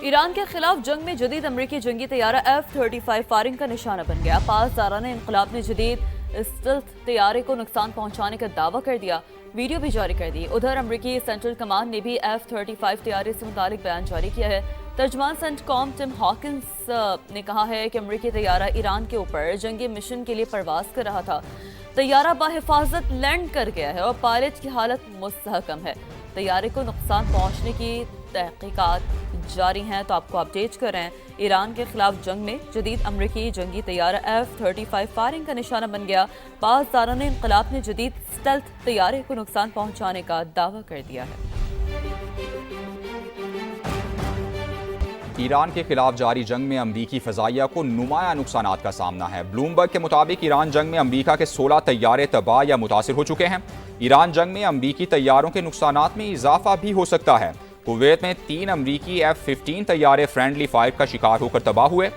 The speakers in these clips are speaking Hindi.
ईरान के खिलाफ जंग में जदीद अमरीकी जंगी तैयारा F-35 फायरिंग का निशाना बन गया। पासदाराना इंकलाब ने जदीद स्टेल्थ तैयारे को नुकसान पहुंचाने का दावा कर दिया, वीडियो भी जारी कर दी। उधर अमरीकी सेंट्रल कमांड ने भी F-35 तैयारे से मुतालिक बयान जारी किया है। तर्जमान सेंटकॉम टिम हॉकिंस ने कहा है कि अमरीकी तैयारा ईरान के ऊपर जंगी मिशन के लिए परवाज कर रहा था। तैयारा बाहिफाजत लैंड कर गया है और पायलट की हालत मुस्तहकम है। तैयारे को नुकसान पहुंचने की तहकीकात जारी हैं, तो आपको अपडेट कर रहे हैं। ईरान के खिलाफ जंग में जदीद अमरीकी जंगी तैयारा F-35 फायरिंग का निशाना बन गया। पासदाराना इंकलाब ने जदीद स्टेल्थ तैयारे को नुकसान पहुंचाने का दावा कर दिया है। ईरान के खिलाफ जारी जंग में अमरीकी फजाइया को नुमाया नुकसानात का सामना है। ब्लूमबर्ग के मुताबिक ईरान जंग में अमरीका के 16 तैयारे तबाह या मुतासिर हो चुके हैं। ईरान जंग में अमरीकी तैयारों के नुकसानात में इजाफा भी हो सकता है। कुवैत में 3 अमरीकी F-15 तैयारे फ्रेंडली फायर का शिकार होकर तबाह हुए।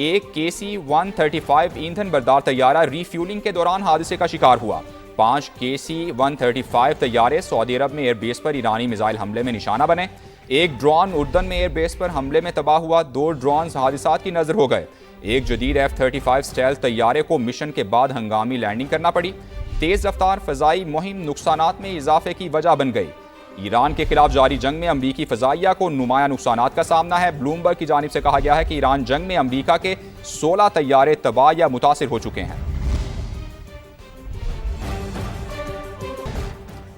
एक KC-135 ईंधन बरदार तैयारा रीफ्यूलिंग के दौरान हादसे का शिकार हुआ। 5 KC-135 तैयारे सऊदी अरब में एयरबेस पर ईरानी मिसाइल हमले में निशाना बने। एक ड्रोन उर्दन में एयरबेस पर हमले में तबाह हुआ। 2 ड्रोन हादसात की नजर हो गए। एक जदीद F-35 स्टेल्थ तैयारे को मिशन के बाद हंगामी लैंडिंग करना पड़ी। तेज रफ्तार फजाई मुहिम नुकसानात में इजाफे की वजह बन गई। ईरान के खिलाफ जारी जंग में अमरीकी फजाइया को नुमाया नुकसानात का सामना है। ब्लूमबर्ग की जानिब से कहा गया है कि ईरान जंग में अमरीका के 16 तैयारे तबाह या मुतासिर हो चुके हैं।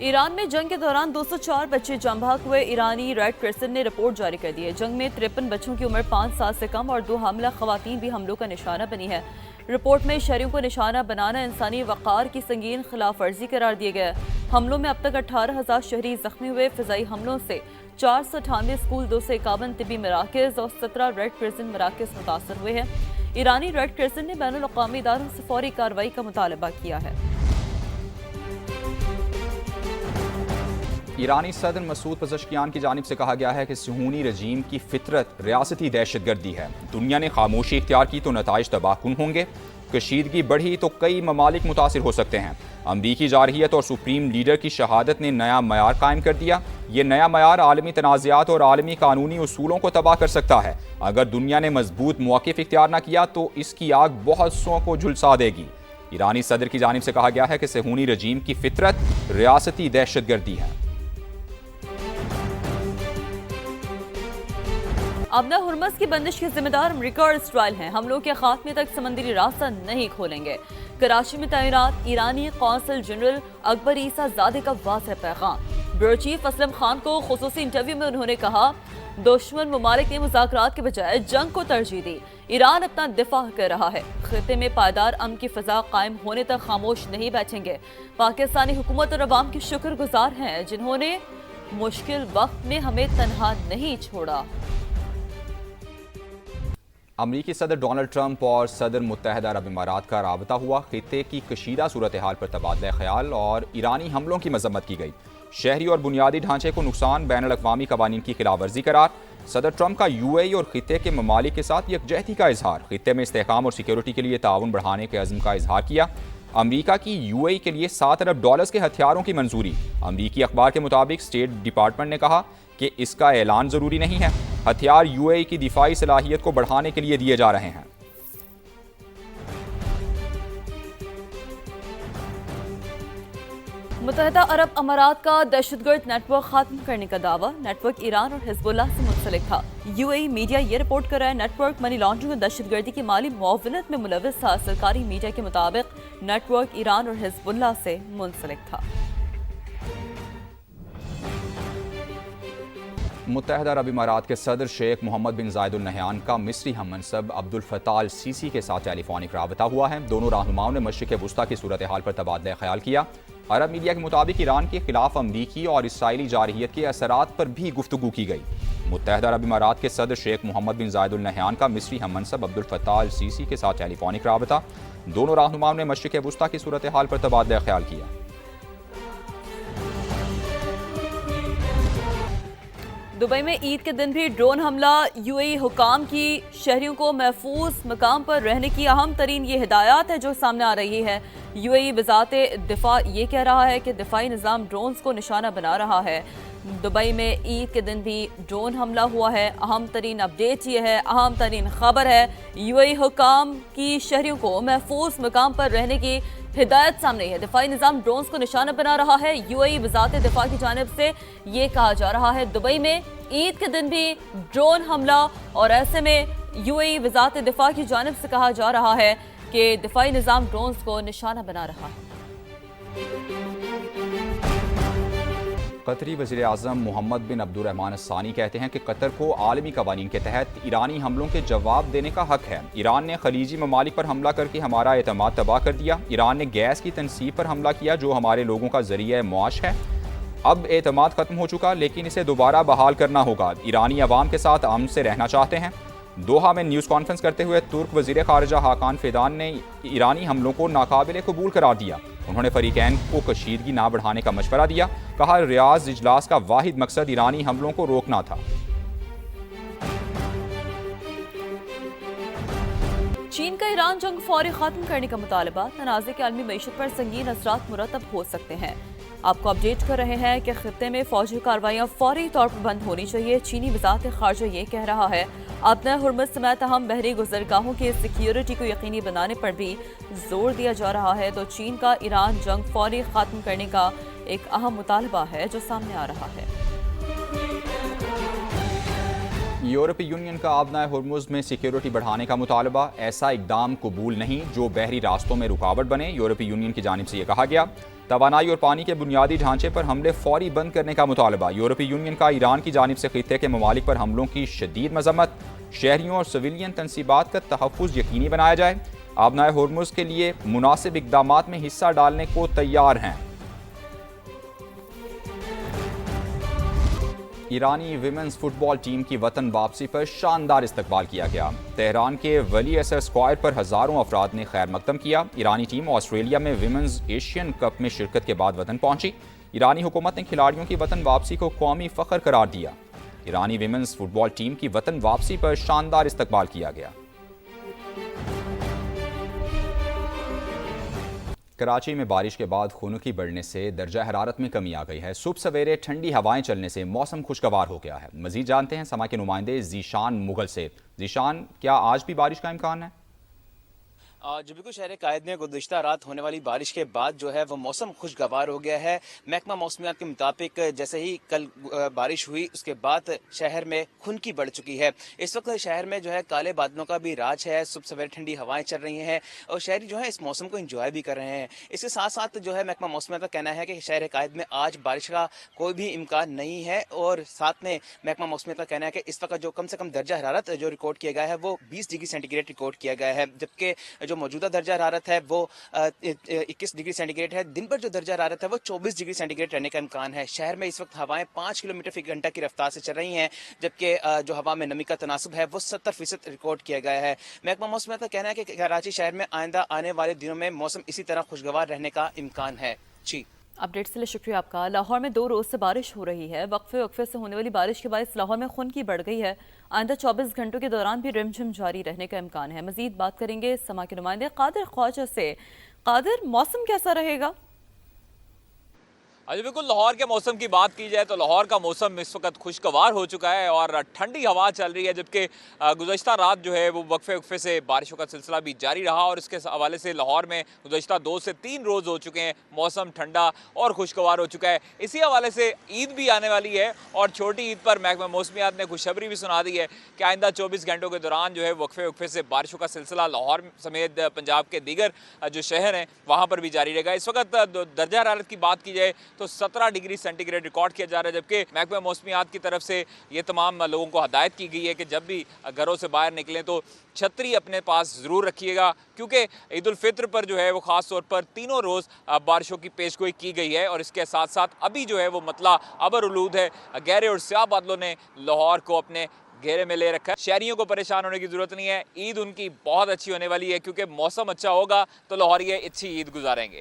ईरान में जंग के दौरान 204 बच्चे जान बहक हुए। ईरानी रेड क्रिसेंट ने रिपोर्ट जारी कर दी है। जंग में 53 बच्चों की उम्र 5 साल से कम और 2 हामिला खवातीन भी हमलों का निशाना बनी है। रिपोर्ट में शहरियों को निशाना बनाना इंसानी वक़ार की संगीन खिलाफ वर्जी करार दिया गया है। हमलों में अब तक 18,000 शहरी जख्मी हुए। फिजाई हमलों से 498 स्कूल, 251 तिबी मराकज़ और 17 रेड क्रिसेंट मराकज़ मुतासर हुए हैं। ईरानी रेड क्रिसेंट ने बैनुल अक़वामी इदारों से फौरी कार्रवाई का मुतालबा किया है। ईरानी सदर मसूद पज़ेश्कियान की जानिब से कहा गया है कि सुहूनी रजीम की फितरत रियासती दहशतगर्दी है। दुनिया ने खामोशी इख्तियार की तो नताइज तबाहकुन होंगे। कशीदगी बढ़ी तो कई ममालिक मुतासिर हो सकते हैं। अमरीकी जारहियत और सुप्रीम लीडर की शहादत ने नया मयार कायम कर दिया। ये नया मयार आलमी तनाज़ात और आलमी कानूनी उसूलों को तबाह कर सकता है। अगर दुनिया ने मजबूत मौक़िफ़ इख्तियार न किया तो इसकी आग बहुत सौ को झुलसा देगी। ईरानी सदर की जानिब से कहा गया है कि सुहूनी रजीम की फितरत रियासती दहशतगर्दी है। अपना हुर्मस की बंदिश के जिम्मेदार अमरीका और इसराइल हैं। हमलों के खात्मे तक समंदरी रास्ता नहीं खोलेंगे। कराची में तैनात ईरानी कौंसल जनरल अकबर ईसा ज़ादे का वाज़ेह पैगाम। ब्यूरो चीफ असलम खान को खुसूसी इंटरव्यू में उन्होंने कहा, दुश्मन ममालिक ने मुज़ाकरात के बजाय जंग को तरजीह दी। ईरान अपना दिफा कर रहा है। खित्ते में पायदार अमन की फ़ज़ा कायम होने तक खामोश नहीं बैठेंगे। पाकिस्तानी हुकूमत और अवाम के शुक्रगुजार हैं जिन्होंने मुश्किल वक्त में हमें तनहा नहीं छोड़ा। अमरीकी सदर डोनाल्ड ट्रंप और सदर मुत्तहदा अरब इमारात का राबता हुआ। खित्ते की कशीदा सूरत हाल पर तबादला ख्याल और ईरानी हमलों की मजम्मत की गई। शहरी और बुनियादी ढांचे को नुकसान, बैनुल अक़वामी कवानीन की खिलाफ वर्जी करार। सदर ट्रंप का UAE और खित्ते के ममालिक के साथ यकजहती का इजहार। खित्ते में इस्तेहकाम और सिक्योरिटी के लिए ताउन बढ़ाने के अज़्म का इजहार किया। अमरीका की UAE के लिए $7 अरब के हथियारों की मंजूरी। अमरीकी अखबार के मुताबिक स्टेट डिपार्टमेंट ने कहा कि इसका ऐलान ज़रूरी नहीं है। हथियार UAE की दिफाई सलाहियत को बढ़ाने के लिए दिए जा रहे हैं। मुत्तहदा अरब अमारात का दहशतगर्द नेटवर्क खत्म करने का दावा। नेटवर्क ईरान और हिजबुल्लाह से मुंसलिक था। UAE मीडिया ये रिपोर्ट कर रहा है नेटवर्क मनी लॉन्ड्रिंग और दहशतगर्दी की माली मुआवनत में मुलविस था। सरकारी मीडिया के मुताबिक नेटवर्क ईरान और हिजबुल्लाह से मुंसलिक था। मुत्तहदा अरब इमारात के सदर शेख मोहम्मद बिन जायद अल नहयान का मिस्री हममनसब अब्दुल फत्ताह अल सीसी के साथ टेलीफोनिक राबता हुआ है। दोनों रहनुमाओं ने मशरिक़ वुस्ता की सूरत हाल पर तबादला ख्याल किया। अरब मीडिया के मुताबिक ईरान के खिलाफ अमरीकी और इसराइली जारहियत के असरात पर भी गुफ्तगू की गई। मुत्तहदा अरब इमारात के सदर शेख मोहम्मद बिन जायद अल नहयान का मिस्री हममनसब अब्दुल फत्ताह अल सीसी के साथ टेलीफोनिक राबता। दोनों रहनुमाओं ने मशरिक़ वुस्ता की सूरत हाल पर तबादला ख्याल किया। दुबई में ईद के दिन भी ड्रोन हमला, यूएई हुकाम की शहरियों को महफूज मकाम पर रहने की अहम तरीन ये हिदायत है जो सामने आ रही है। यूएई वज़ारत दिफा ये कह रहा है कि दिफाई निज़ाम ड्रोन्स को निशाना बना रहा है। दुबई में ईद के दिन भी ड्रोन हमला हुआ है। अहम तरीन अपडेट ये है, अहम तरीन खबर है, यूएई हुकाम की शहरियों को महफूज मकाम पर रहने की हिदायत सामने है। दिफाई निज़ाम ड्रोन्स को निशाना बना रहा है। यूएई वज़ारत दिफा की जानिब से ये कहा जा रहा है दुबई में ईद के दिन भी ड्रोन हमला, और ऐसे में यूएई वज़ारत दिफा की जानिब से कहा जा रहा है कि दिफाई निज़ाम ड्रोन्स को निशाना बना रहा है। कतरी वज़ीर आज़म मोहम्मद बिन अब्दुर्रहमान अस्सानी कहते हैं कि कतर को आलमी कवानीन के तहत ईरानी हमलों के जवाब देने का हक है। ईरान ने खलीजी ममालिक पर हमला करके हमारा एतमाद तबाह कर दिया। ईरान ने गैस की तनसीब पर हमला किया जो हमारे लोगों का ज़रिया मुआश है। अब एतमाद ख़त्म हो चुका, लेकिन इसे दोबारा बहाल करना होगा। ईरानी अवाम के साथ अमन से रहना चाहते हैं। दोहा में न्यूज़ कॉन्फ्रेंस करते हुए तुर्क वज़ीर ख़ारिजा हाकान फिदान ने ईरानी हमलों को नाकाबिल कबूल करार दिया। उन्होंने फ़रीक़ैन को कशीदगी ना बढ़ाने का मशवरा दिया। कहा, रियाज इजलास का वाहिद मकसद ईरानी हमलों को रोकना था। चीन का ईरान जंग फौरी खत्म करने का मुतालबा, तनाज़े के आलमी मईशत पर संगीन असरात मुरतब हो सकते हैं। आपको अपडेट कर रहे हैं कि खित्ते में फौजी कार्रवाइयाँ फौरी तौर पर बंद होनी चाहिए। चीनी वज़ारत ख़ारिजा ये कह रहा है। अपने हुर्मुज़ समेत अहम बहरी गुज़रगाहों की सिक्योरिटी को यकीनी बनाने पर भी जोर दिया जा रहा है। तो चीन का ईरान जंग फौरी ख़त्म करने का एक अहम मुतालबा है जो सामने आ रहा है। यूरोपीय यूनियन का आबनाए हुर्मुज़ में सिक्योरिटी बढ़ाने का मुतालबा, ऐसा इकदाम कबूल नहीं जो बहरी रास्तों में रुकावट बने। यूरोपीय यूनियन की जानिब से यह कहा गया। तवानाई और पानी के बुनियादी ढांचे पर हमले फौरी बंद करने का मुतालबा। यूरोपीय यूनियन का ईरान की जानिब से खित्ते के ममालिक पर हमलों की शदीद मजम्मत। शहरियों और सिविलियन तनसीबात का तहफ़्फ़ुज़ यकीनी बनाया जाए। आबनाए हुर्मुज़ के लिए मुनासिब इक़दामात में हिस्सा डालने को तैयार हैं। ईरानी विमेंस फुटबॉल टीम की वतन वापसी पर शानदार इस्तकबाल किया गया। तेहरान के वली असर स्क्वायर पर हज़ारों अफराद ने खैर मकदम किया। ईरानी टीम ऑस्ट्रेलिया में विमेंस एशियन कप में शिरकत के बाद वतन पहुंची। ईरानी हुकूमत ने खिलाड़ियों की वतन वापसी को कौमी फ़ख्र करार दिया। ईरानी विमेंस फुटबॉल टीम की वतन वापसी पर शानदार इस्तकबाल किया गया। कराची में बारिश के बाद खुनकी बढ़ने से दर्जा हरारत में कमी आ गई है। सुबह सवेरे ठंडी हवाएं चलने से मौसम खुशगवार हो गया है। मजीद जानते हैं समा के नुमाइंदे जीशान मुगल से। जीशान, क्या आज भी बारिश का इम्कान है? जो बिल्कुल शहर कायद में गुज़िश्ता रात होने वाली बारिश के बाद जो है वो मौसम खुशगवार हो गया है। महकमा मौसमियात के मुताबिक जैसे ही कल बारिश हुई उसके बाद शहर में खुनकी बढ़ चुकी है। इस वक्त शहर में जो है काले बादलों का भी राज है। सुबह सवेरे ठंडी हवाएं चल रही हैं और शहरी जो है इस मौसम को एंजॉय भी कर रहे हैं। इसके साथ साथ जो है महकमा मौसमियात का कहना है कि शहर कायद में आज बारिश का कोई भी इम्कान नहीं है। और साथ में महकमा मौसमियात का कहना है कि इस वक्त जो कम से कम दर्जा हरारत जो रिकॉर्ड किया गया है वो 20 डिग्री सेंटीग्रेड रिकॉर्ड किया गया है, जबकि जो मौजूदा दर्जा हरारत है वो 21 डिग्री सेंटीग्रेड है। दिन पर जो दर्जा हरारत है वो 24 डिग्री सेंटीग्रेड रहने का इम्कान है। शहर में इस वक्त हवाएं 5 किलोमीटर फी घंटा की रफ्तार से चल रही हैं, जबकि जो हवा में नमी का तनासुब है वो 70% रिकॉर्ड किया गया है। महकमा मौसमियात का कहना है कि कराची शहर में आइंदा आने वाले दिनों में मौसम इसी तरह खुशगवार रहने का इम्कान है। जी, अपडेट्स के लिए शुक्रिया आपका। लाहौर में 2 रोज़ से बारिश हो रही है। वक्फे से होने वाली बारिश के बायस लाहौर में खुनकी बढ़ गई है। आइंदा 24 घंटों के दौरान भी रिमझिम जारी रहने का इम्कान है। मजीद बात करेंगे समा के नुमाइंदे कादिर ख्वाजा से। कादिर, मौसम कैसा रहेगा? अजी बिल्कुल, लाहौर के मौसम की बात की जाए तो लाहौर का मौसम इस वक्त खुशगवार हो चुका है और ठंडी हवा चल रही है, जबकि गुज़श्ता रात जो है वो वक्फे से बारिशों का सिलसिला भी जारी रहा और इसके हवाले से लाहौर में गुज़श्ता 2 से 3 रोज़ हो चुके हैं, मौसम ठंडा और खुशगवार हो चुका है। इसी हवाले से ईद भी आने वाली है और छोटी ईद पर महकमा मौसमियात ने खुशखबरी भी सुना दी है कि आइंदा 24 घंटों के दौरान जो है वक्फे से बारिशों का सिलसिला लाहौर समेत पंजाब के दीगर जो शहर हैं वहाँ पर भी जारी रहेगा। इस वक्त दर्जा हरारत की बात की जाए तो 17 डिग्री सेंटीग्रेड रिकॉर्ड किया जा रहा है, जबकि महकमा मौसमियात की तरफ से ये तमाम लोगों को हदायत की गई है कि जब भी घरों से बाहर निकलें तो छतरी अपने पास ज़रूर रखिएगा, क्योंकि ईद उल फित्र पर जो है वो ख़ास तौर पर तीनों रोज़ बारिशों की पेशगोई की गई है और इसके साथ साथ अभी जो है वो मतला अबर उलूद है। गहरे और स्याह बादलों ने लाहौर को अपने घेरे में ले रखा है। शहरियों को परेशान होने की ज़रूरत नहीं है। ईद उनकी बहुत अच्छी होने वाली है, क्योंकि मौसम अच्छा होगा तो लाहौरिये अच्छी ईद गुजारेंगे।